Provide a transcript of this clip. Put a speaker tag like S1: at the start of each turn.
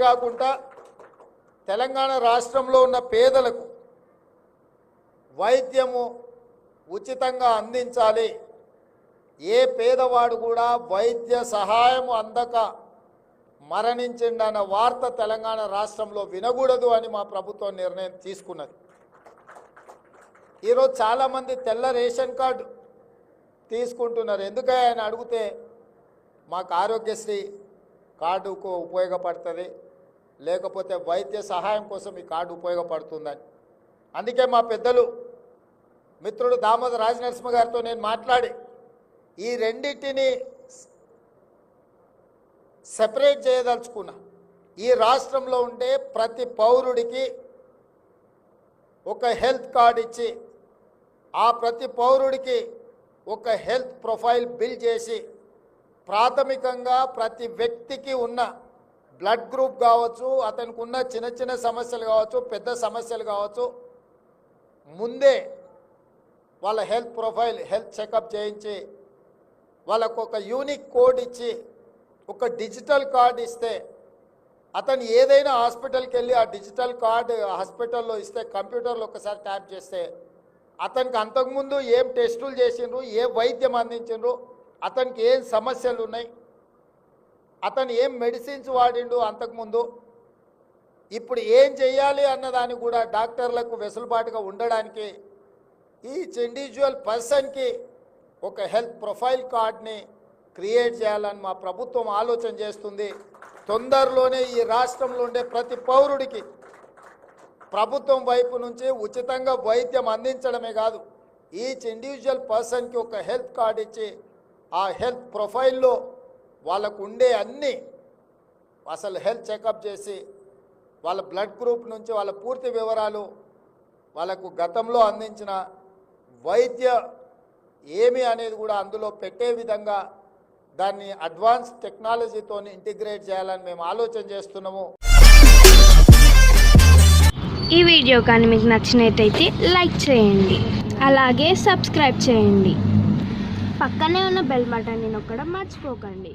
S1: కాకుండా తెలంగాణ రాష్ట్రంలో ఉన్న పేదలకు వైద్యము ఉచితంగా అందించాలి. ఏ పేదవాడు కూడా వైద్య సహాయం అందక మరణించిండన్న వార్త తెలంగాణ రాష్ట్రంలో వినకూడదు అని మా ప్రభుత్వం నిర్ణయం తీసుకున్నది. ఈరోజు చాలామంది తెల్ల రేషన్ కార్డు తీసుకుంటున్నారు. ఎందుకని ఆయన అడిగితే మాకు ఆరోగ్యశ్రీ కార్డుకు ఉపయోగపడుతుంది, లేకపోతే వైద్య సహాయం కోసం ఈ కార్డు ఉపయోగపడుతుందని. అందుకే మా పెద్దలు మిత్రుడు దామోదర రాజనరసింహ గారితో నేను మాట్లాడి ఈ రెండింటిని సెపరేట్ చేయదలుచుకున్నా. ఈ రాష్ట్రంలో ఉండే ప్రతి పౌరుడికి ఒక హెల్త్ కార్డు ఇచ్చి ఆ ప్రతి పౌరుడికి ఒక హెల్త్ ప్రొఫైల్ బిల్డ్ చేసి ప్రాథమికంగా ప్రతి వ్యక్తికి ఉన్న బ్లడ్ గ్రూప్ కావచ్చు, అతనికి ఉన్న చిన్న చిన్న సమస్యలు కావచ్చు, పెద్ద సమస్యలు కావచ్చు, ముందే వాళ్ళ హెల్త్ ప్రొఫైల్ హెల్త్ చెకప్ చేయించి వాళ్ళకు ఒక యూనిక్ కోడ్ ఇచ్చి ఒక డిజిటల్ కార్డు ఇస్తే అతను ఏదైనా హాస్పిటల్కి వెళ్ళి ఆ డిజిటల్ కార్డు హాస్పిటల్లో ఇస్తే కంప్యూటర్లో ఒకసారి ట్యాప్ చేస్తే అతనికి అంతకుముందు ఏం టెస్టులు చేసిండ్రు, ఏ వైద్యం అందించిండ్రు, అతనికి ఏం సమస్యలు ఉన్నాయి, అతను ఏం మెడిసిన్స్ వాడిండు అంతకుముందు, ఇప్పుడు ఏం చేయాలి అన్నదాన్ని కూడా డాక్టర్లకు వెసులుబాటుగా ఉండడానికి ఈచ్ ఇండివిజువల్ పర్సన్కి ఒక హెల్త్ ప్రొఫైల్ కార్డ్ని క్రియేట్ చేయాలని మా ప్రభుత్వం ఆలోచన చేస్తుంది. తొందరలోనే ఈ రాష్ట్రంలో ఉండే ప్రతి పౌరుడికి ప్రభుత్వం వైపు నుంచి ఉచితంగా వైద్యం అందించడమే కాదు, ఈచ్ ఇండివిజువల్ పర్సన్కి ఒక హెల్త్ కార్డ్ ఇచ్చి ఆ హెల్త్ ప్రొఫైల్లో వాళ్ళకు ఉండే అన్ని అసలు హెల్త్ చెకప్ చేసి వాళ్ళ బ్లడ్ గ్రూప్ నుంచి వాళ్ళ పూర్తి వివరాలు, వాళ్ళకు గతంలో అందించిన వైద్య ఏమి అనేది కూడా అందులో పెట్టే విధంగా దాన్ని అడ్వాన్స్ టెక్నాలజీతో ఇంటిగ్రేట్ చేయాలని మేము ఆలోచన చేస్తున్నాము.
S2: ఈ వీడియో కానీ మీకు నచ్చినట్టయితే లైక్ చేయండి, అలాగే సబ్స్క్రైబ్ చేయండి, పక్కనే ఉన్న బెల్ బటన్ని నొక్కడం మర్చిపోకండి.